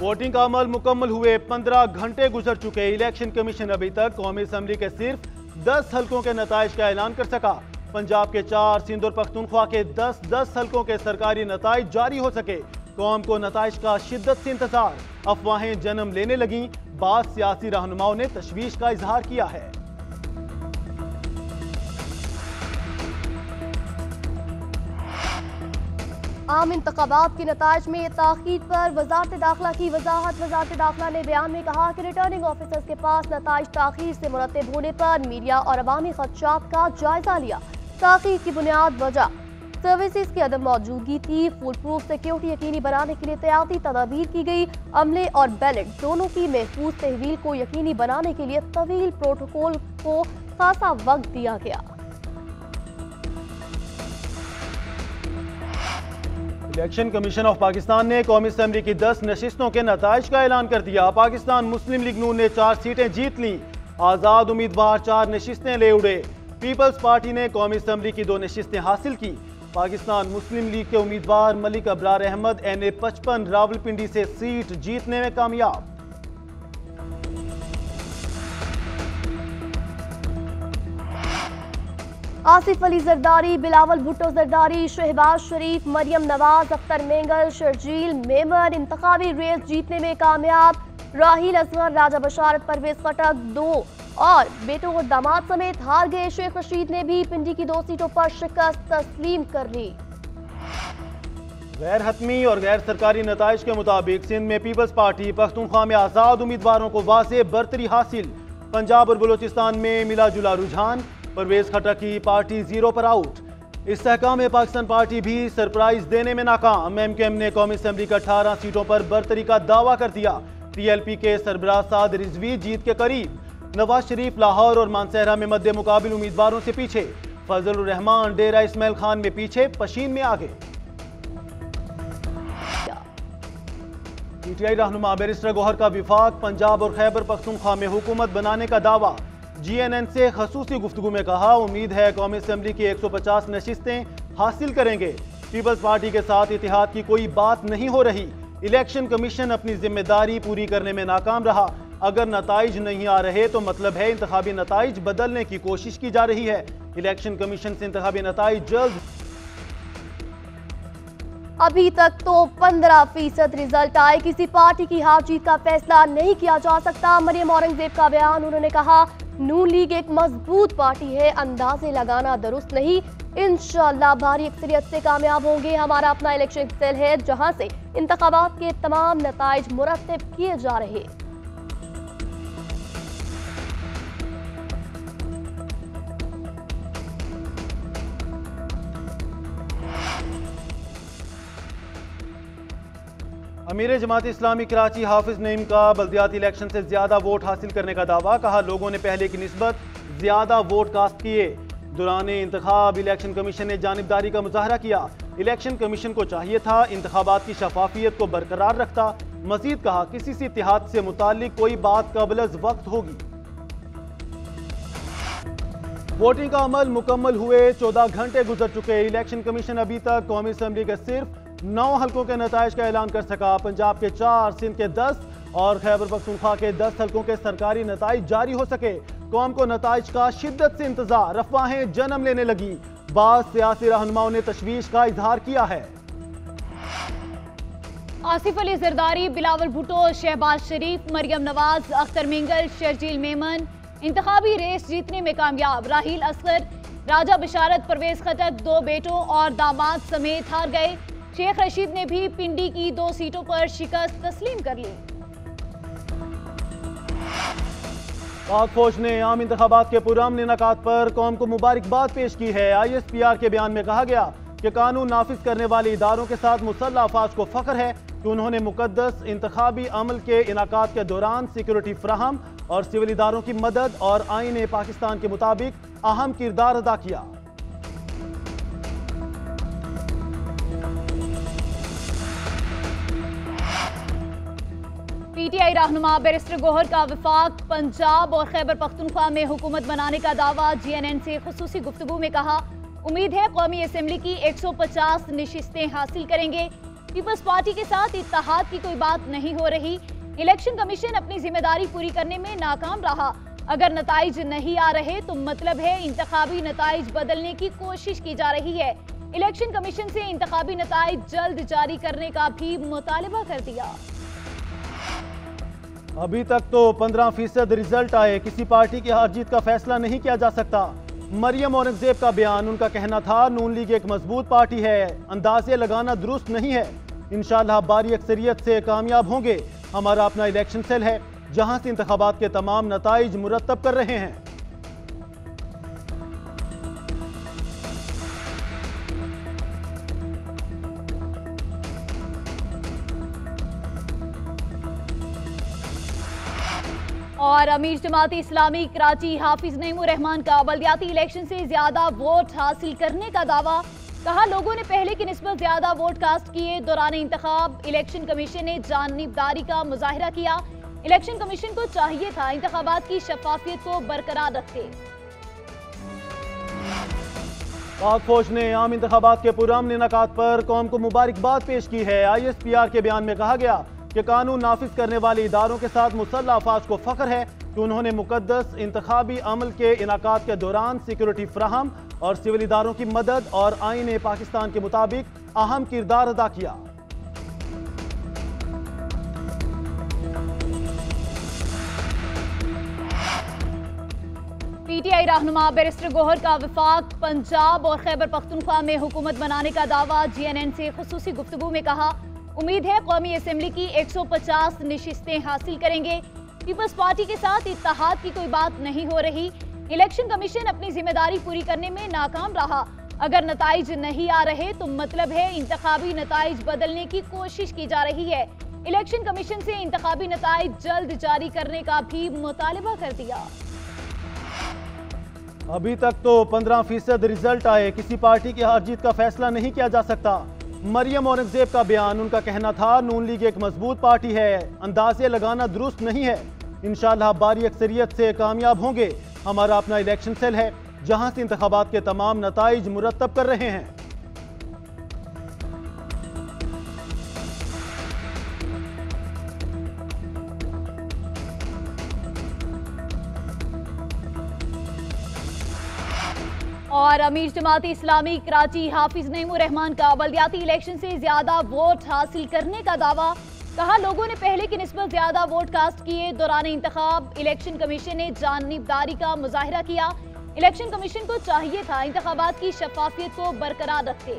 Voting का अमल मुकम्मल हुए 15 घंटे गुजर चुके। इलेक्शन कमीशन अभी तक कौमी असम्बली के सिर्फ 10 हल्कों के नताइज का ऐलान कर सका। पंजाब के 4, सिंध और पख्तूनख्वा के 10 हल्कों के सरकारी नताइज जारी हो सके। कौम को नताइज का शिद्दत से इंतजार। अफवाहें जन्म लेने लगीं। बाद सियासी रहनुमाओं ने तशवीश का इजहार किया है। आम इंतखाबात के नताइज में ताखीर पर वजारत दाखिला की वजाहत। वजारत दाखिला ने बयान में कहा कि रिटर्निंग ऑफिसर्स के पास नताइज ताखीर से मुरतब होने पर मीडिया और अवामी खदशात का जायजा लिया। ताखीर की बुनियाद वजह सर्विसेज की अदम मौजूदगी थी। फुल प्रूफ सिक्योरिटी यकीनी बनाने के लिए तैयारी तदाबीर की गई। अमले और बैलेट दोनों की महफूज तहवील को यकीनी बनाने के लिए तवील प्रोटोकॉल को खासा वक्त दिया गया। इलेक्शन कमीशन ऑफ पाकिस्तान ने कौमी असम्बली की 10 नशिस्तों के नताइज का ऐलान कर दिया। पाकिस्तान मुस्लिम लीग नून ने 4 सीटें जीत लीं। आजाद उम्मीदवार 4 नशिस्तें ले उड़े। पीपल्स पार्टी ने कौमी असम्बली की 2 नशिस्तें हासिल की। पाकिस्तान मुस्लिम लीग के उम्मीदवार मलिक अबरार अहमद NA 55 रावलपिंडी से सीट जीतने में कामयाब। आसिफ अली जरदारी, बिलावल भुट्टो जरदारी, शहबाज शरीफ, मरियम नवाज, अख्तर मेंगल, शर्जील मेमन इंतखाबी रेस जीतने में कामयाब। राहील असगर, राजा बशारत, परवेज खटक 2 और बेटों और दामाद समेत हार गए। शेख रशीद ने भी पिंडी की 2 सीटों पर शिकस्त तस्लीम कर ली। गैर हतमी और गैर सरकारी नताइज के मुताबिक सिंध में पीपल्स पार्टी, पख्तूनख्वा में आजाद उम्मीदवारों को वाज़ेह बरतरी हासिल। पंजाब और बलोचिस्तान में मिला जुला रुझान। परवेज खटक की पार्टी 0 पर आउट। इस्तेहकाम पाकिस्तान पार्टी भी सरप्राइज देने में नाकाम। MKM ने कौमी असम्बली का 18 सीटों पर बरतरी का दावा कर दिया। TLP के सरबराह साद रिजवी जीत के करीब। नवाज शरीफ लाहौर और मानसहरा में मद्दे मुकाबिल उम्मीदवारों से पीछे। फजलुर रहमान डेरा इस्माइल खान में पीछे, पशीन में आगे। PTI रहनुमा बैरिस्टर गौहर का विफाक पंजाब और खैबर पख्तूनख्वा में हुकूमत बनाने का दावा। GNN से खसूसी गुफ्तगू में कहा, उम्मीद है कौमी असम्बली की 150 नशिस्तें हासिल करेंगे। पीपल्स पार्टी के साथ इतिहाद की कोई बात नहीं हो रही। इलेक्शन कमीशन अपनी जिम्मेदारी पूरी करने में नाकाम रहा। अगर नताइज नहीं आ रहे तो मतलब है इंतखाबी नताइज बदलने की कोशिश की जा रही है। इलेक्शन कमीशन से इंतखाबी नताइज जल्द। अभी तक तो 15% रिजल्ट आए। किसी पार्टी की हार जीत का फैसला नहीं किया जा सकता। मरियम औरंगजेब का बयान। उन्होंने कहा, नून लीग एक मजबूत पार्टी है, अंदाजे लगाना दुरुस्त नहीं। इंशाअल्लाह भारी अक्सरियत से कामयाब होंगे। हमारा अपना इलेक्शन सेल है जहां से इंतखाबात के तमाम नताइज मुरतब किए जा रहे। अमीर जमात इस्लामी कराची हाफिज नईम का बल्दियाती इलेक्शन से ज्यादा वोट हासिल करने का दावा। कहा, लोगों ने पहले की निस्बत ज्यादा वोट कास्ट किए। दौरान इंतखाब इलेक्शन कमीशन ने जानिबदारी का मुजाहरा किया। इलेक्शन कमीशन को चाहिए था इंतखाबात की शफाफियत को बरकरार रखता। मजीद कहा, किसी से इत्तेहाद से मुताल्लिक कोई बात कबल वक्त होगी। वोटिंग का अमल मुकम्मल हुए 14 घंटे गुजर चुके। इलेक्शन कमीशन अभी तक कौमी असम्बली के सिर्फ 9 हल्कों के नताइज का ऐलान कर सका। पंजाब के 4, सिंध के 10 और खैबर पख्तूनख्वा के 10 हल्कों के सरकारी नताइज जारी हो सके। कौम को नताइज का शिद्दत से इंतजार। अफवाहें जन्म लेने लगी। बाद सियासी रहनुमाओं ने तशवीश का इजहार किया है। आसिफ अली जरदारी, बिलावल भुट्टो, शहबाज शरीफ, मरियम नवाज, अख्तर मेंगल, शर्जील मेमन इंतखाबी रेस जीतने में कामयाब। राहील असगर, राजा बशारत, परवेज खटक 2 बेटों और दामाद समेत हार गए। शेख रशीद ने भी पिंडी की 2 सीटों पर शिकस्त तस्लीम कर ली। पाक फौज ने आम इंतखाबात के पुरअमन इनेकाद पर कौम को मुबारकबाद पेश की है। ISPR के बयान में कहा गया कि कानून नाफिज करने वाले इदारों के साथ मुसल्लह अफवाज को फख्र है कि उन्होंने मुकद्दस इंतखाबी अमल के इनेकाद के दौरान सिक्योरिटी फ्राहम और सिविल इदारों की मदद और आईन पाकिस्तान के मुताबिक अहम किरदार अदा किया। PTI रहनुमा बैरिस्टर गौहर का विफाक पंजाब और खैबर पख्तूनख्वा में हुकूमत बनाने का दावा। GNN से खसूसी गुफ्तगू में कहा, उम्मीद है कौमी असम्बली की 150 नशिस्तें हासिल करेंगे। पीपल्स पार्टी के साथ इत्तेहाद की कोई बात नहीं हो रही। इलेक्शन कमीशन अपनी जिम्मेदारी पूरी करने में नाकाम रहा। अगर नताइज नहीं आ रहे तो मतलब है इंतखाबी नताइज बदलने की कोशिश की जा रही है। इलेक्शन कमीशन से इंतखाबी नताइज जल्द जारी करने का भी मुतालबा कर दिया। अभी तक तो 15% रिजल्ट आए, किसी पार्टी की हार जीत का फैसला नहीं किया जा सकता। मरियम औरंगजेब का बयान, उनका कहना था नून लीग एक मजबूत पार्टी है, अंदाजे लगाना दुरुस्त नहीं है। इंशाअल्लाह भारी अक्सरियत से कामयाब होंगे। हमारा अपना इलेक्शन सेल है जहां से इंतखाबात के तमाम नताइज मुरतब कर रहे हैं। और अमीर जमाती इस्लामी कराची हाफिज नईमुर रहमान का बल्दियाती इलेक्शन से ज्यादा वोट हासिल करने का दावा। कहा लोगों ने पहले की निस्बत ज्यादा वोट कास्ट किए। दौरान इंतखाब इलेक्शन कमीशन ने जानिबदारी का मुजाहिरा किया। इलेक्शन कमीशन को चाहिए था इंतखाबात की शफाफियत को बरकरार रखे। पाक फौज ने आम इंतखाबात के पुरअमन इनेकाद पर कौम को मुबारकबाद पेश की है। ISPR के बयान में कहा गया कि कानून नाफिज करने वाले इदारों के साथ मुसल्लह अफवाज को फख्र है कि उन्होंने मुकद्दस इंतखाबी अमल के इनेकाद के दौरान सिक्योरिटी फ्राहम और सिविल इदारों की मदद और आईन पाकिस्तान के मुताबिक अहम किरदार अदा किया। PTI रहनुमा बैरिस्टर गोहर का वफाक पंजाब और खैबर पख्तूनख्वा में हुकूमत बनाने का दावा। GNN से खुसूसी गुफ्तगू में कहा उम्मीद है कौमी असम्बली की 150 नशिस्तें हासिल करेंगे। पीपल्स पार्टी के साथ इत्तेहाद की कोई बात नहीं हो रही। इलेक्शन कमीशन अपनी जिम्मेदारी पूरी करने में नाकाम रहा। अगर नताइज नहीं आ रहे तो मतलब है इंतखाबी नताइज बदलने की कोशिश की जा रही है। इलेक्शन कमीशन से इंतखाबी नताइज जल्द जारी करने का भी मुतालबा कर दिया। अभी तक तो 15% रिजल्ट आए, किसी पार्टी की हार जीत का फैसला नहीं किया जा सकता। मरियम औरंगजेब का बयान, उनका कहना था नून लीग एक मजबूत पार्टी है, अंदाजे लगाना दुरुस्त नहीं है। इंशाअल्लाह भारी अक्सरियत से कामयाब होंगे। हमारा अपना इलेक्शन सेल है जहां से इंतखाबात के तमाम नताइज मुरतब कर रहे हैं। और अमीर जमाती इस्लामी कराची हाफिज नईमुर रहमान का बल्दियाती इलेक्शन से ज्यादा वोट हासिल करने का दावा। कहा लोगों ने पहले की निस्बत ज्यादा वोट कास्ट किए। दौरान इंतखाब इलेक्शन कमीशन ने जानिबदारी का मुजाहिरा किया। इलेक्शन कमीशन को चाहिए था इंतखाबात की शफाफियत को बरकरार रखे।